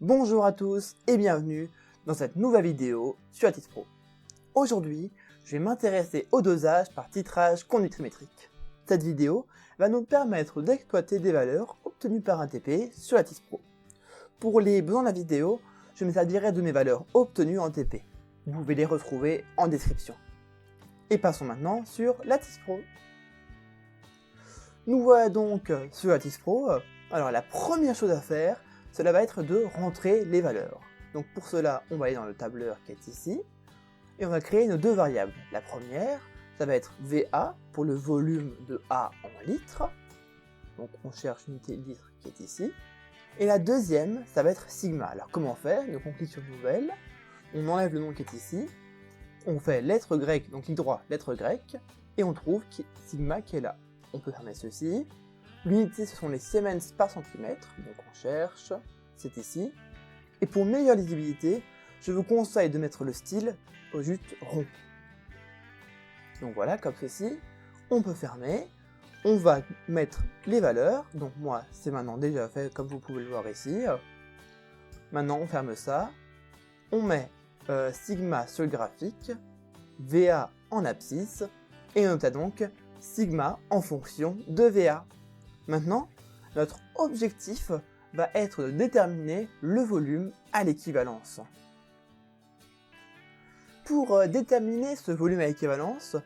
Bonjour à tous et bienvenue dans cette nouvelle vidéo sur Atis Pro. Aujourd'hui, je vais m'intéresser au dosage par titrage conductrimétrique. Cette vidéo va nous permettre d'exploiter des valeurs obtenues par un TP sur Atis Pro. Pour les besoins de la vidéo, je me servirai de mes valeurs obtenues en TP. Vous pouvez les retrouver en description. Et passons maintenant sur l'Atis Pro. Nous voilà donc sur Atis Pro. Alors la première chose à faire, cela va être de rentrer les valeurs. Donc pour cela, on va aller dans le tableur qui est ici, et on va créer nos deux variables. La première, ça va être VA pour le volume de A en litres. Donc on cherche l'unité litre qui est ici. Et la deuxième, ça va être sigma. Alors comment faire? Donc on clique sur Nouvelle, on enlève le nom qui est ici, on fait lettre grecque, donc clic droit, lettre grecque, et on trouve sigma qui est là. On peut fermer ceci. L'unité, ce sont les siemens par centimètre, donc on cherche, c'est ici. Et pour meilleure lisibilité, je vous conseille de mettre le style au juste rond. Donc voilà, comme ceci, on peut fermer. On va mettre les valeurs, donc moi, c'est maintenant déjà fait, comme vous pouvez le voir ici. Maintenant, on ferme ça. On met sigma sur le graphique, VA en abscisse, et on obtient donc sigma en fonction de VA. Maintenant, notre objectif va être de déterminer le volume à l'équivalence. Pour déterminer ce volume à l'équivalence,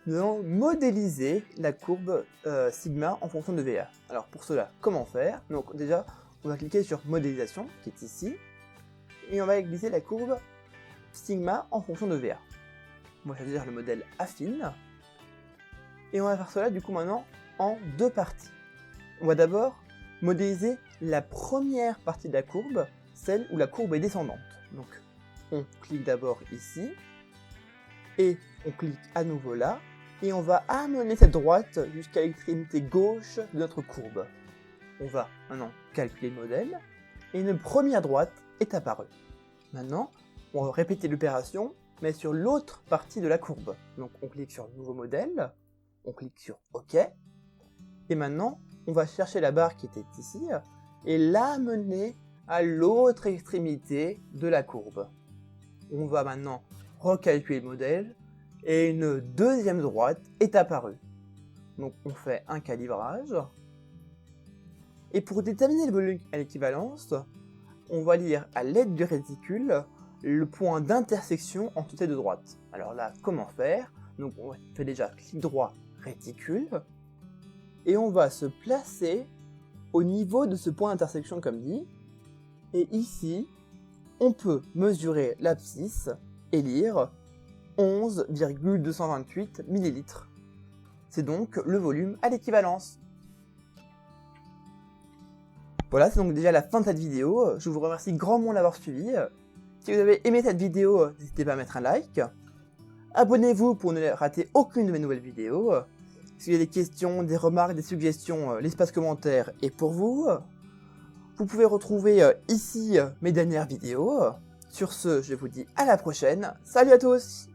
nous allons modéliser la courbe sigma en fonction de VA. Alors pour cela, comment faire? Donc déjà, on va cliquer sur modélisation, qui est ici, et on va glisser la courbe sigma en fonction de VA. On va choisir le modèle affine, et on va faire cela du coup maintenant en deux parties. On va d'abord modéliser la première partie de la courbe, celle où la courbe est descendante. Donc on clique d'abord ici, et on clique à nouveau là, et on va amener cette droite jusqu'à l'extrémité gauche de notre courbe. On va maintenant calculer le modèle, et une première droite est apparue. Maintenant, on va répéter l'opération, mais sur l'autre partie de la courbe. Donc on clique sur Nouveau modèle, on clique sur OK, et maintenant, on va chercher la barre qui était ici et l'amener à l'autre extrémité de la courbe. On va maintenant recalculer le modèle et une deuxième droite est apparue. Donc on fait un calibrage. Et pour déterminer le volume à l'équivalence, on va lire à l'aide du réticule le point d'intersection entre ces deux droites. Alors là, comment faire? Donc on fait déjà clic droit, réticule. Et on va se placer au niveau de ce point d'intersection comme dit. Et ici, on peut mesurer l'abscisse et lire 11,228 ml. C'est donc le volume à l'équivalence. Voilà, c'est donc déjà la fin de cette vidéo. Je vous remercie grandement d'avoir suivi. Si vous avez aimé cette vidéo, n'hésitez pas à mettre un like. Abonnez-vous pour ne rater aucune de mes nouvelles vidéos. Si vous avez des questions, des remarques, des suggestions, l'espace commentaire est pour vous. Vous pouvez retrouver ici mes dernières vidéos. Sur ce, je vous dis à la prochaine. Salut à tous!